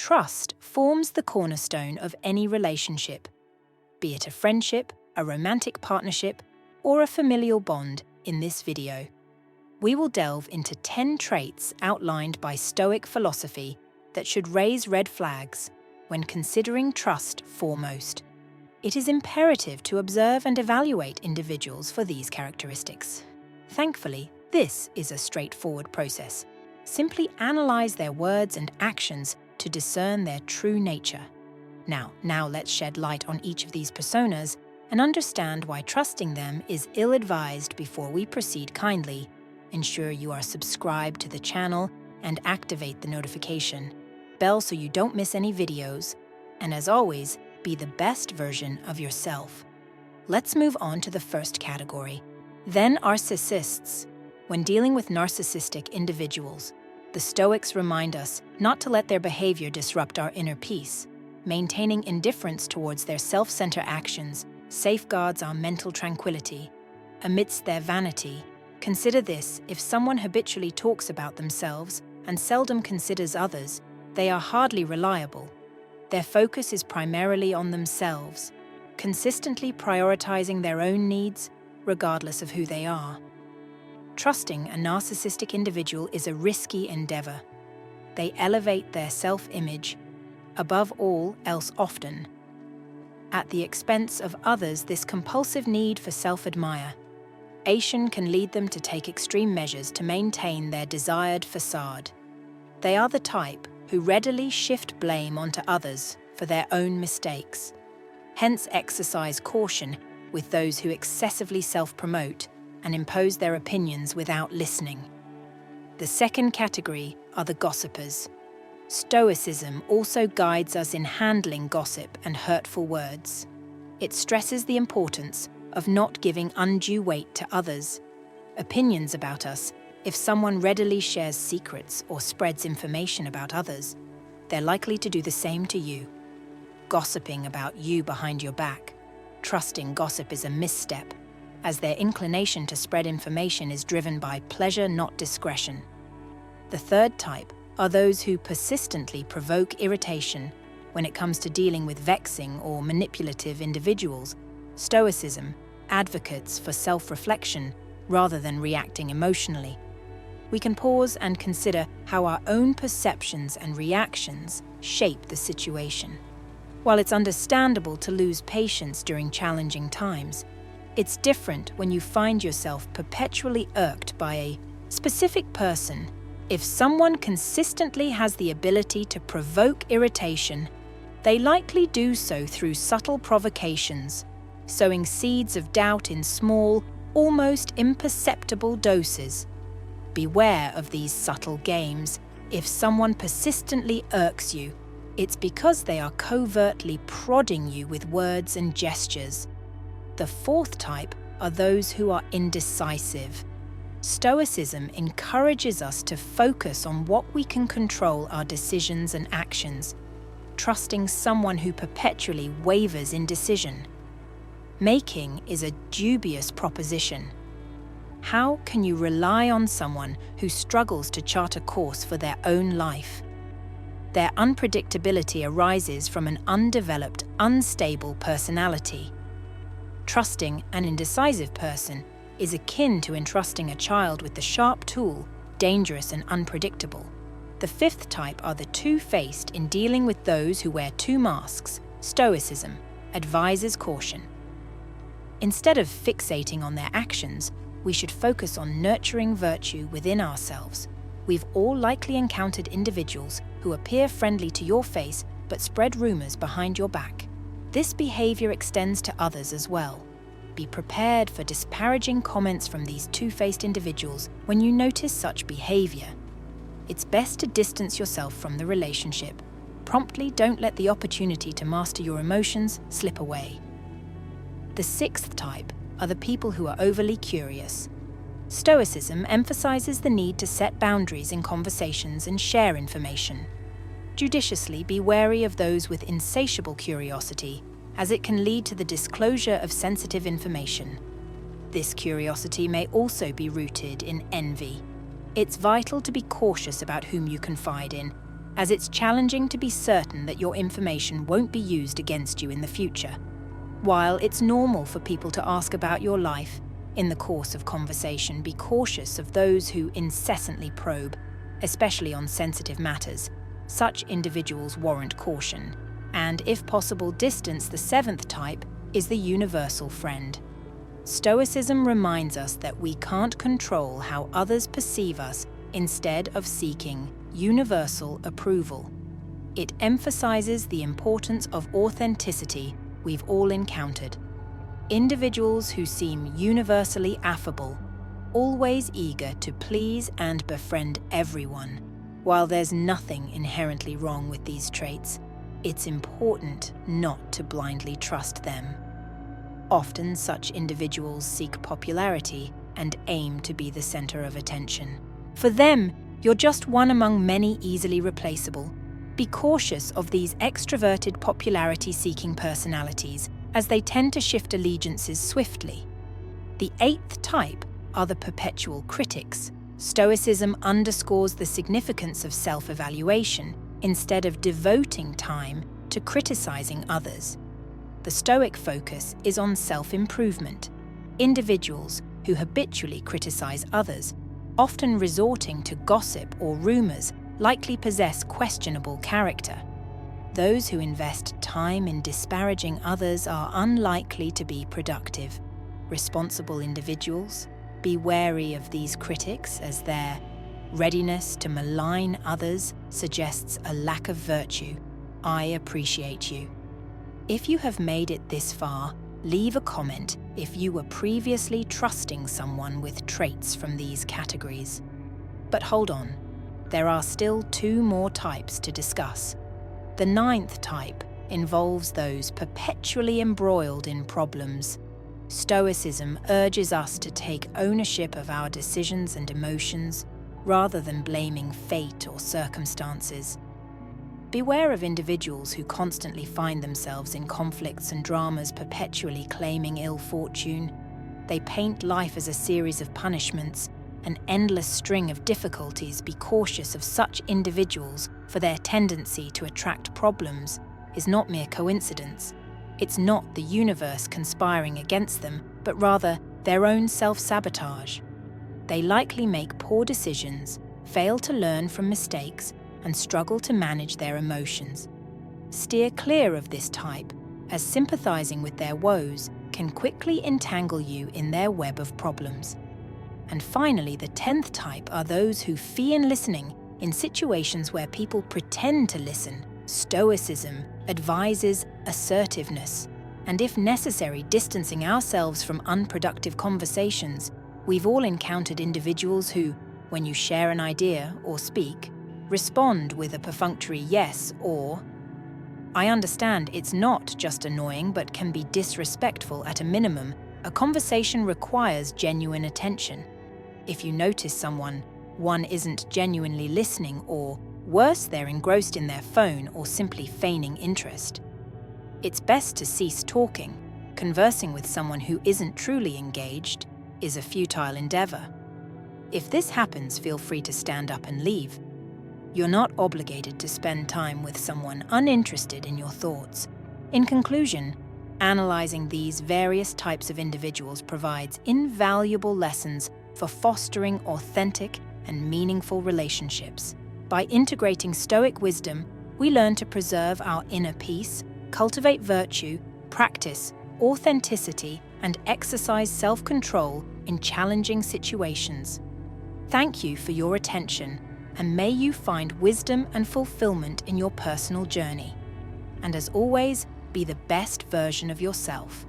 Trust forms the cornerstone of any relationship, be it a friendship, a romantic partnership, or a familial bond. In this video, we will delve into 10 traits outlined by Stoic philosophy that should raise red flags when considering trust foremost. It is imperative to observe and evaluate individuals for these characteristics. Thankfully, this is a straightforward process. Simply analyze their words and actions to discern their true nature. Now let's shed light on each of these personas and understand why trusting them is ill-advised. Before we proceed, kindly ensure you are subscribed to the channel and activate the notification bell so you don't miss any videos. And as always, be the best version of yourself. Let's move on to the first category. Then narcissists. When dealing with narcissistic individuals, the Stoics remind us not to let their behavior disrupt our inner peace. Maintaining indifference towards their self-centered actions safeguards our mental tranquility. Amidst their vanity, consider this: if someone habitually talks about themselves and seldom considers others, they are hardly reliable. Their focus is primarily on themselves, consistently prioritizing their own needs, regardless of who they are. Trusting a narcissistic individual is a risky endeavor. They elevate their self-image above all else, often at the expense of others. This compulsive need for self-admiration can lead them to take extreme measures to maintain their desired facade. They are the type who readily shift blame onto others for their own mistakes. Hence, exercise caution with those who excessively self-promote and impose their opinions without listening. The second category are the gossipers. Stoicism also guides us in handling gossip and hurtful words. It stresses the importance of not giving undue weight to others' opinions about us. If someone readily shares secrets or spreads information about others, they're likely to do the same to you, gossiping about you behind your back. Trusting gossip is a misstep, as their inclination to spread information is driven by pleasure, not discretion. The third type are those who persistently provoke irritation. When it comes to dealing with vexing or manipulative individuals, Stoicism advocates for self-reflection rather than reacting emotionally. We can pause and consider how our own perceptions and reactions shape the situation. While it's understandable to lose patience during challenging times, it's different when you find yourself perpetually irked by a specific person. If someone consistently has the ability to provoke irritation, they likely do so through subtle provocations, sowing seeds of doubt in small, almost imperceptible doses. Beware of these subtle games. If someone persistently irks you, it's because they are covertly prodding you with words and gestures. The fourth type are those who are indecisive. Stoicism encourages us to focus on what we can control, our decisions and actions. Trusting someone who perpetually wavers in decision making is a dubious proposition. How can you rely on someone who struggles to chart a course for their own life? Their unpredictability arises from an undeveloped, unstable personality. Trusting an indecisive person is akin to entrusting a child with the sharp tool, dangerous and unpredictable. The fifth type are the two-faced. In dealing with those who wear two masks, Stoicism advises caution. Instead of fixating on their actions, we should focus on nurturing virtue within ourselves. We've all likely encountered individuals who appear friendly to your face but spread rumors behind your back. This behavior extends to others as well. Be prepared for disparaging comments from these two-faced individuals when you notice such behavior. It's best to distance yourself from the relationship. Promptly don't let the opportunity to master your emotions slip away. The sixth type are the people who are overly curious. Stoicism emphasizes the need to set boundaries in conversations and share information. Judiciously, be wary of those with insatiable curiosity, as it can lead to the disclosure of sensitive information. This curiosity may also be rooted in envy. It's vital to be cautious about whom you confide in, as it's challenging to be certain that your information won't be used against you in the future. While it's normal for people to ask about your life, in the course of conversation, be cautious of those who incessantly probe, especially on sensitive matters. Such individuals warrant caution, and if possible, distance. The seventh type is the universal friend. Stoicism reminds us that we can't control how others perceive us instead of seeking universal approval. It emphasizes the importance of authenticity we've all encountered. Individuals who seem universally affable, always eager to please and befriend everyone. While there's nothing inherently wrong with these traits, it's important not to blindly trust them. Often such individuals seek popularity and aim to be the center of attention. For them, you're just one among many easily replaceable. Be cautious of these extroverted popularity-seeking personalities, as they tend to shift allegiances swiftly. The eighth type are the perpetual critics. Stoicism underscores the significance of self-evaluation instead of devoting time to criticizing others. The Stoic focus is on self-improvement. Individuals who habitually criticize others, often resorting to gossip or rumors, likely possess questionable character. Those who invest time in disparaging others are unlikely to be productive. Responsible individuals, be wary of these critics, as their readiness to malign others suggests a lack of virtue. I appreciate you. If you have made it this far, leave a comment if you were previously trusting someone with traits from these categories. But hold on, there are still two more types to discuss. The ninth type involves those perpetually embroiled in problems. Stoicism urges us to take ownership of our decisions and emotions, rather than blaming fate or circumstances. Beware of individuals who constantly find themselves in conflicts and dramas, perpetually claiming ill fortune. They paint life as a series of punishments, an endless string of difficulties. Be cautious of such individuals, for their tendency to attract problems is not mere coincidence. It's not the universe conspiring against them, but rather their own self-sabotage. They likely make poor decisions, fail to learn from mistakes, and struggle to manage their emotions. Steer clear of this type, as sympathizing with their woes can quickly entangle you in their web of problems. And finally, the 10th type are those who fear listening in situations where people pretend to listen. Stoicism advises assertiveness, and if necessary, distancing ourselves from unproductive conversations. We've all encountered individuals who, when you share an idea or speak, respond with a perfunctory yes or, I understand. It's not just annoying but can be disrespectful at a minimum. A conversation requires genuine attention. If you notice one isn't genuinely listening, or worse, they're engrossed in their phone or simply feigning interest, it's best to cease talking. Conversing with someone who isn't truly engaged is a futile endeavor. If this happens, feel free to stand up and leave. You're not obligated to spend time with someone uninterested in your thoughts. In conclusion, analyzing these various types of individuals provides invaluable lessons for fostering authentic and meaningful relationships. By integrating Stoic wisdom, we learn to preserve our inner peace, cultivate virtue, practice authenticity, and exercise self-control in challenging situations. Thank you for your attention, and may you find wisdom and fulfillment in your personal journey. And as always, be the best version of yourself.